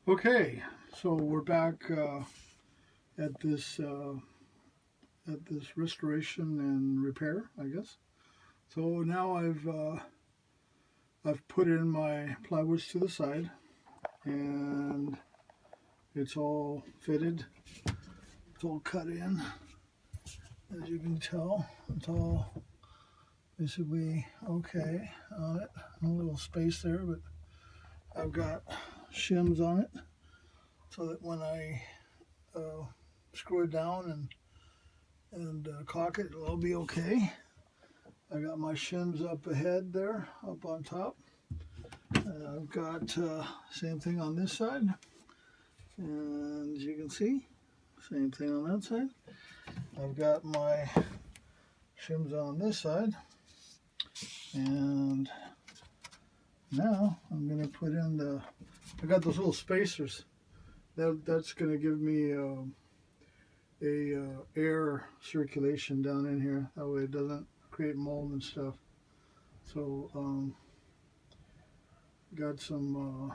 Okay, so we're back at this restoration and repair, I guess. So now I've put in my plywoods to the side, and it's all fitted. It's all cut in, as you can tell. It's all basically okay on it. A little space there, but I've got shims on it so that when I uh, screw it down and caulk it, it'll all be okay. I got my shims up ahead there, up on top. I've got same thing on this side, and as you can see, same thing on that side. I've got my shims on this side, and now I'm gonna put in I got those little spacers. That's gonna give me air circulation down in here. That way it doesn't create mold and stuff. So got some.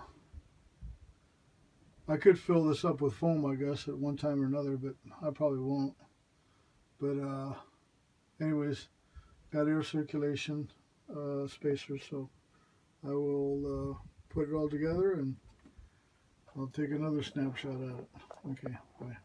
I could fill this up with foam, I guess, at one time or another, but I probably won't. But anyways, got air circulation spacers, so I will put it all together and I'll take another snapshot at it. Okay, bye.